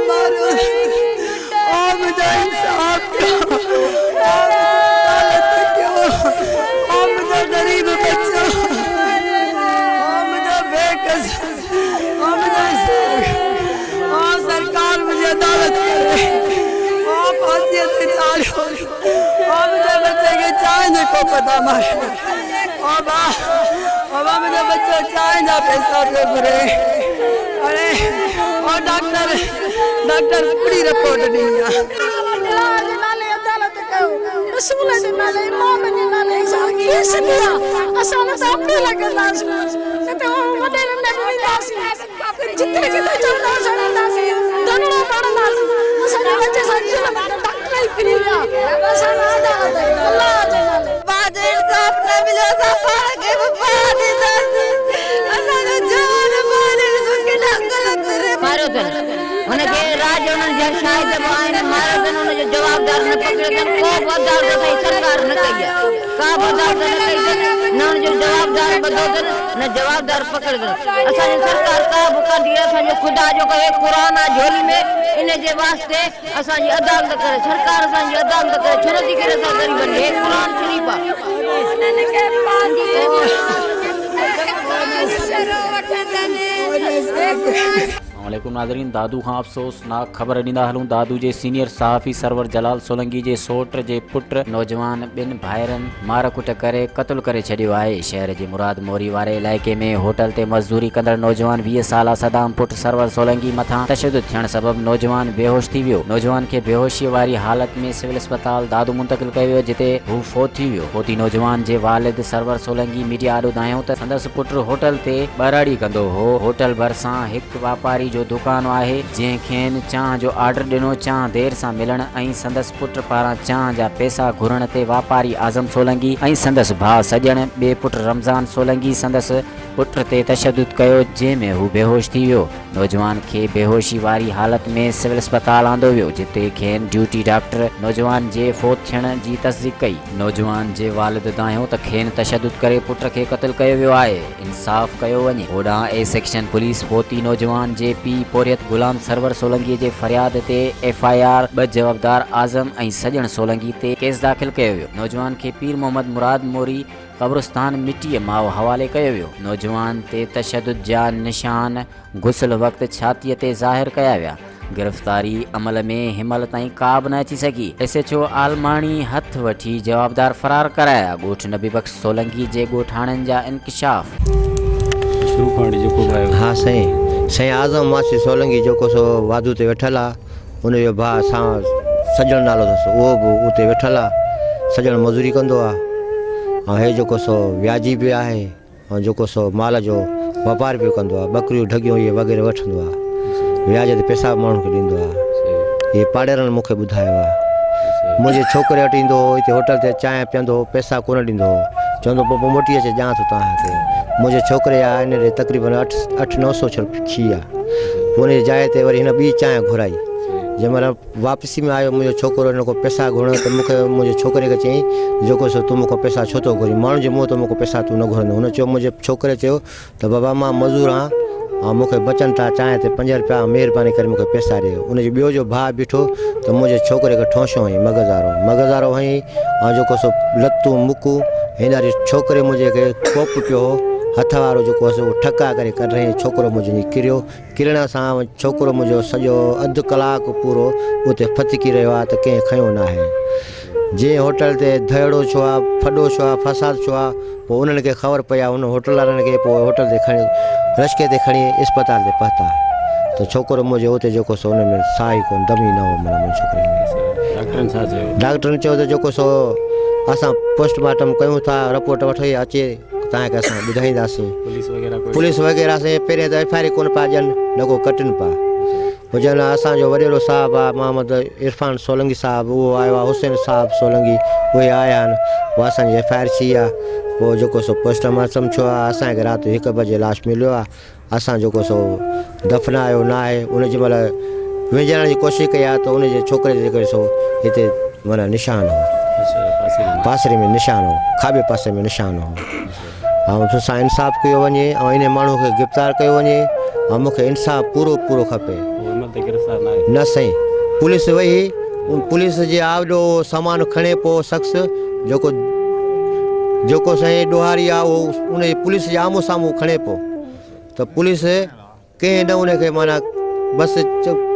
मारो मुझे इंसाफ मुझे गरीब बच्चा मुझे बेकस सरकार मुझे अदालत करे फांसी से चालो मुझे बच्चे के चाय को पता मारे मुझे बच्चा चाय ना पैसा दे भरे अरे और डॉक्टर पूरी रिपोर्ट नहीं है रसूल ने नाले इमाम ने नाले ये सदिया असन तो अपने लगना तो वडे ने नहीं दासी जितने के चलना चलना से दोनों पड़ना असन बच्चे सच्चे डॉक्टर ही फिरिया असन आजा अल्लाह जलाल बाद इंसाफ न मिले सफा के बादी दासी असन जान मारे उसके ढंगल करे मारो तो उनके राज उन्होंने शायद आने मारो तो उन्होंने जो जवाबदार न पकड़े तो को बदल दे सरकार न कहिया का बदल दे न जो जवाबदार बदल दे न जवाबदार पकड़ दे असा सरकार का बुका दिया असा जो खुदा जो कहे कुरान झोली में इने जे वास्ते असा जी अदालत करे सरकार असा जी अदालत करे छरती करे सा गरीब ने कुरान शरीफ के पास वालेकुम नाज़रीन दादू खां अफ़सोसनाक ख़बर ॾींदा हलूं दादू जे सीनियर सहाफ़ी सरवर जलाल सोलंकी जे सोट जे पुट नौजवान ॿिनि भाइरनि मारकुट करे क़त्ल करे छॾियो आहे। शहर जे मुराद मोरी वारे इलाइक़े में होटल ते मज़दूरी कंदड़ नौजवान 20 साला सदाम पुट सरवर सोलंकी मथां तशद्दुद थियण सबबि नौजवान बेहोश थी वियो। नौजवान खे बेहोशीअ वारी हालत में सिविल अस्पताल दादू मुंतक़िल कयो वियो जिते हू फोत थी वियो। फोती नौजवान जे वालिद सरवर सोलंकी मीडिया आॾो ॿुधायऊं त संदसि पुट होटल ते ॿराड़ी कंदो हो। होटल भरिसां हिकु वापारी जो दुकान आहे जंहिंखे चांहि जो ऑर्डर ॾिनो चांहि देर सां मिलण ऐं संदसि पुट पारां चांहि जा पैसा घुरण ते वापारी आज़म सोलंकी ऐं संदसि भाउ सॼण ॿिए पुट रमज़ान सोलंकी संदसि पुट ते तशद्दुद कयो जंहिंमें हू बेहोश थी वियो। नौजवान खे बेहोशी वारी हालत में सिविल अस्पताल आंदो वियो जिते खेनि ड्यूटी डॉक्टर नौजवान जे फोत थियण जी तस्दीक कई। नौजवान जे वालिद ॿुधायो त खेनि तशद्दुद करे पुट खे क़त्ल कयो वियो आहे इंसाफ़ कयो वञे। होॾां ए सेक्शन पुलिस फोती नौजवान जे पीउ पोरियत गुलाम सरवर सोलंकी जे फरियाद ते FIR 2 जवाबदार आज़म ऐं सॼण सोलंकी ते केस दाख़िल कयो वियो। नौजवान खे पीर मोहम्मद मुराद मोरी क़ब्रस्तान मिटीअ माउ हवाले कयो वियो। नौजवान ते तशद्दुद जा निशान गुस्ल वक़्तु छातीअ ते ज़ाहिर कया विया। गिरफ़्तारी अमल में हिमल ताईं का बि न अची सघी। SHO आलमाणी हथ वठी जवाबदार फ़रार कराया। ॻोठ नबी बख़्श सोलंकी जे ॻोठाणनि जा इंकिशाफ़ हाँ साईं आज़म मासी सोलंकी जेको सो वादू ते वेठल आहे उनजो भाउ सॼण नालो अथसि उहो बि उते वेठल आहे। सॼण मज़ूरी कंदो आहे ऐं हे जेको सो व्याजी बि आहे ऐं जेको सो माल जो वापार बि कंदो आहे। ॿकरियूं ढगियूं इहे वग़ैरह वठंदो आहे व्याज ते पैसा माण्हुनि खे ॾींदो आहे। इहे पाड़ेरनि मूंखे ॿुधायो आहे। मुंहिंजे छोकिरे वटि ईंदो हो हिते होटल ते चांहि पीअंदो हो पैसा कोन ॾींदो हो चवंदो पोइ मोटी अचे ॼाण थो तव्हांखे। मुंहिंजे छोकिरे जा इन ॾे तक़रीबन 800-900 थी विया। हुन जाइ ते वरी हिन ॿी चांहि घुराई। जंहिं महिल वापसी में आयो मुंहिंजो छोकिरो हिन खां पैसा घुरण त मूंखे मुंहिंजे छोकिरे खे चयईं जेको सो तूं मूंखां पैसा छो थो घुरी माण्हू जे मुंहं ते मूंखे पैसा तूं न घुरंदो। हुन चयो मुंहिंजे छोकिरे चयो त बाबा मां मज़ूर आहियां ऐं मूंखे बचनि था चांहि ते 5 रुपया महिरबानी करे मूंखे पैसा ॾियो। उनजो ॿियो जो भाउ बीठो त मुंहिंजे छोकिरे खे ठोंशो हईं मगज़ारो हईं ऐं जेको सो लतूं मुकूं हिन वरी छोकिरे मुंहिंजे खे कोप पियो हो हथ वारो जेको आहे सो ठका करे कढई छोकिरो मुंहिंजो किरियो। किरण सां छोकिरो मुंहिंजो सॼो अधु कलाकु पूरो उते फतिकी रहियो आहे त कंहिं खयो न आहे। जीअं होटल ते धड़ो छो आहे फॾो छो आहे फसाद छो आहे पोइ उन्हनि खे ख़बर पई आहे। उन होटल वारनि खे पोइ होटल ते खणी रश्के ते खणी अस्पताल ते पहुता त छोकिरो मुंहिंजो उते जेको सो उन में साह ई कोन दम ई न हो। माना मुंहिंजे छोकिरे डॉक्टरनि चयो त जेको सो असां पोस्टमार्टम कयूं था रिपोर्ट वठी अचे तव्हांखे असां ॿुधाईंदासीं। पुलिस वग़ैरह से पहिरियों त FIR कोन पिया ॾियनि न को कटनि पिया। हुजनि असांजो वॾेरो साहिबु आहे मोहम्मद इरफान सोलंकी साहिबु उहो आयो आहे हुसैन साहिबु सोलंकी उहे आया आहिनि। पोइ असांजी FIR थी आहे। पोइ जेको सो पोस्टमार्टम थियो आहे असांखे राति 1 बजे लाश मिलियो आहे। असां जेको सो दफ़नायो न आहे उनजी महिल विझण जी कोशिशि कई आहे त उनजे छोकिरे जे करे सो हिते माना निशान हो पासरे में निशान हो खाॿे पासे में निशान हो। ऐं सां इंसाफ़ कयो वञे ऐं इन माण्हू खे गिरफ़्तार कयो वञे ऐं मूंखे इंसाफ़ पूरो खपे। ते गिरफ्तार ना न साईं पुलिस वही पुलिस जे आवॾो सामान खणे पोइ शख़्स जेको साईं ॾोहारी आहे उहो उन पुलिस जे आम्हूं साम्हूं खणे पोइ त पुलिस कंहिं न उनखे माना बसि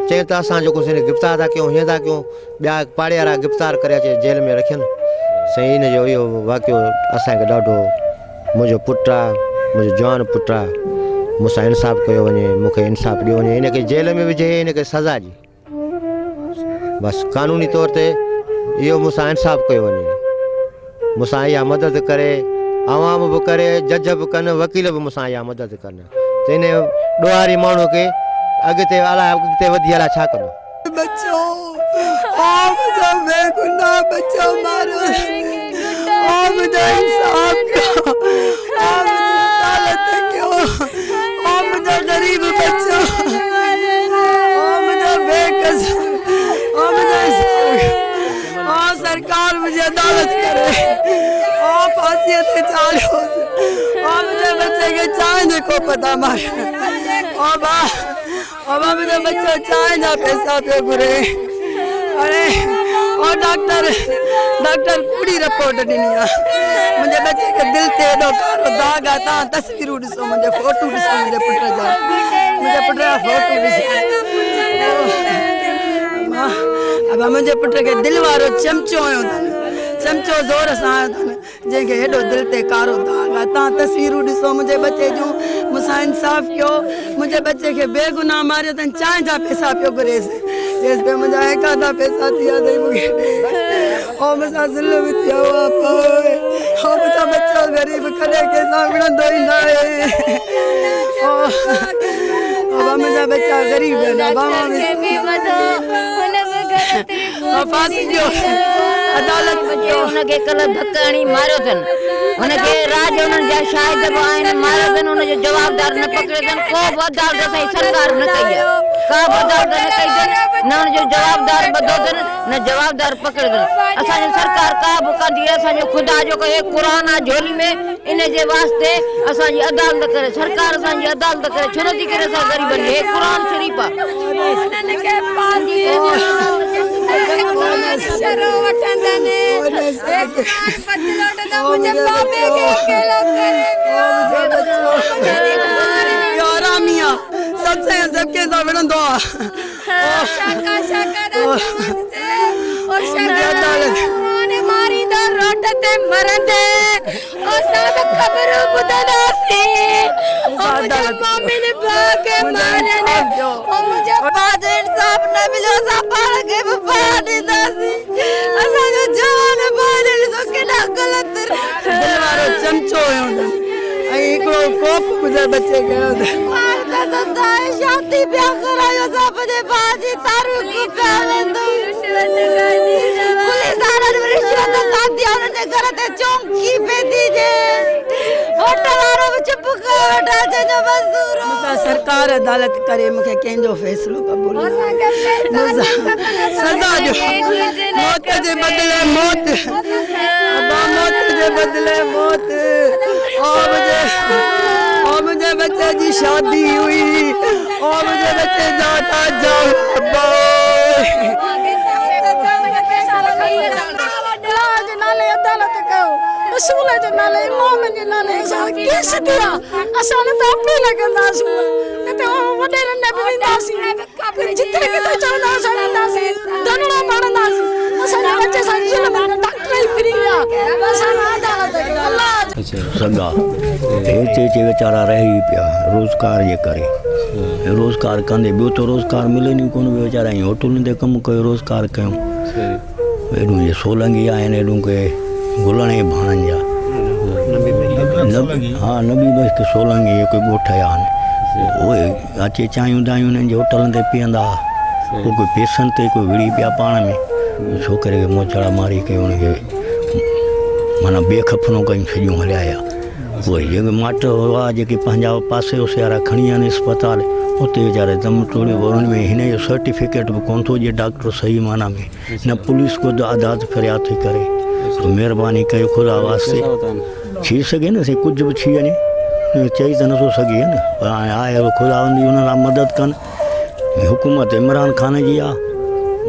चए त असां जेको साईं गिरफ़्तार था कयूं हीअं था कयूं ॿिया पाड़े वारा गिरफ़्तार करे अचे जेल में रखियनि साईं इन जो इहो वाक़ियो असांखे ॾाढो मुंहिंजो पुटु आहे मुंहिंजो जवान पुटु आहे मूंसां इंसाफ़ु कयो वञे मूंखे इंसाफ़ु ॾियो वञे इनखे जेल में विझे इनखे सज़ा ॾिए बसि कानूनी तौर ते इहो मूंसां इंसाफ़ु कयो वञे मूंसां इहा मदद करे आवाम बि करे जज बि कनि वकील बि मूंसां इहा मदद कनि त इन ॾोहारी माण्हू खे अॻिते अॻिते वधी अलाए छा कंदो बच्चो मुझे बेगुनाह बच्चो मारो मुझे इंसाफ क्यों मुझे क्यों मुझे गरीब बच्चो मुझे बेकसूर मुझे सरकार मुझे अदालत करे फांसी से चालो मुझे बच्चे के चांद को पता मारे बाबा मुझे बच्चा चाहे ना पैसा पे बुरे अरे और डॉक्टर पूरी रिपोर्ट ॾिनी आहे मुंहिंजे बच्चे के दिल ते एॾो कारो दाग आहे तव्हां तस्वीरूं ॾिसो मुंहिंजे फोटू ॾिसो मुंहिंजे पुट जा फोटू ॾिसो अब मुंहिंजे पुट खे दिलि वारो चमचो हुयो अथनि चमचो ज़ोर सां आयो अथनि जंहिंखे हेॾो दिलि ते कारो दाग आहे तव्हां तस्वीरूं ॾिसो मुंहिंजे बच्चे जूं मूंसां इंसाफ़ कयो मुंहिंजे बच्चे खे बेगुनाह मारियो अथनि चांहि जा पैसा पियो घुरेसि चएसि पियो मुंहिंजा एकादा पैसा थी विया अथई मूंखे मूंसां ज़ुल्म थियो आहे मुंहिंजो बच्चो ग़रीब कॾहिं कंहिंसां विढ़ंदो ई न आहे बाबा मुंहिंजा बच्चा ग़रीब आहिनि फांसी ॾियो अदालत बच्चे उनखे कल्ह धक हणी मारियो अथनि उनखे राज उन्हनि जा शाहिद बि आहिनि मारियो अथनि उनजो जवाबदार न पकड़ियो अथनि को बि अदालत असांजी सरकार न कई आहे का बि अदालत न कई अथनि न हुनजो जवाबदार ॿधो अथनि न जवाबदार पकड़ियो अथनि असांजी सरकार का बि कंदी आहे असांजो ख़ुदा जो हे क़ुर आहे झोली में इन जे वास्ते असांजी अदालत करे सरकार असांजी अदालत करे छो नथी करे असां ग़रीबनि खे हे क़ुर शरीफ़ आहे सबसे सबके साथ विढ़ंदो आहे मारींदा रोड ते मरंदे असां ख़बर ॿुधंदासीं मुंहिंजे मम्मी ने भागे मारने मुंहिंजे पास इंसाफ न मिलियो असां पाण खे बि पाण ॾींदासीं असांजो जवान ॿार ॾिसो केॾा ग़लति दिलि वारो चमचो हुयो ऐं हिकिड़ो कोप मुंहिंजे बच्चे खे शादी ब्याह करायो सब जे बाजी तारीख पिया वेंदो पुलिस वारनि रिश्वत खाधी उन्हनि घर ते चौंकी पेदी जे होटल वारो बि चुप कयो वेठा जंहिंजो मज़दूर मूंसां सरकार अदालत करे मूंखे कंहिंजो फ़ैसिलो क़बूल सज़ा ॾियो मौत जे बदिले मौत मौत जे बदिले मौत मुझे बच्चे की शादी हुई और मुझे बच्चे जाता जाओ नाले अदालत कयो रसूल जे नाले इमाम जे नाले केस दिया असां न त अपील कंदासीं न त वॾेरनि ने बि वेंदासीं जिते किथे चवंदा वेंदासीं धरणो मारंदासीं असांजे बच्चे सां ज़ुल्म डॉक्टर ई फ्री आहे असां अदालत अल्लाह सगा हिते वीचारा रही पिया रोज़गार जे करे रोज़गार कंदे ॿियो त रोज़गार मिले नी कोन वीचारा ऐं होटलुनि ते कमु कयो रोज़गार कयूं एॾूं जे सोलंगी आहिनि एॾूं के गुलण जे भाणनि जा हा नबी बस के सोलंगी कोई ॻोठ आहिनि उहे अचे चांहियूं दायूं उन्हनि जे होटलनि ते पीअंदा पोइ कोई पैसनि ते कोई विड़ी पिया पाण में छोकिरे खे मोचड़ा मारी कई हुनखे माना बेखफनो कयूं सॼियूं हलाया उहे जेके माइट हुआ जेके पंहिंजा पासे उसे वारा खणी आहिनि अस्पताल उते वीचारे दम तोड़ियो हुन में हिन जो सर्टिफिकेट बि कोन थो ॾिए डॉक्टर सही माना में न पुलिस को आदाद फरियाद थी करे महिरबानी कयो ख़ुदा वास्ते थी सघे न साईं कुझु बि थी वञे चई त नथो सघे न हाणे आहे ख़ुदा हुनजी हुन लाइ मदद कनि हुकूमत इमरान ख़ान जी आहे,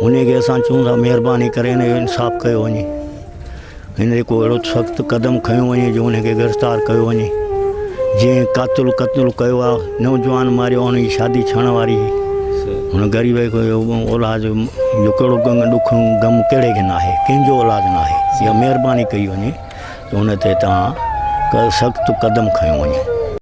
उनखे असां चऊं था महिरबानी करे हिन जो इंसाफ़ कयो वञे, हिन को अहिड़ो सख़्तु क़दम खयो वञे जो हुनखे गिरफ़्तार कयो वञे। जीअं क़त्लु कयो आहे, नौजवान मारियो, हुनजी शादी थियण वारी, हुन ग़रीब औलाद जो कहिड़ो ॾुख ग़म कहिड़े खे न आहे, कंहिंजो औलाद न आहे। इहा महिरबानी कई वञे त हुन ते तव्हां सख़्तु क़दम खयो वञे।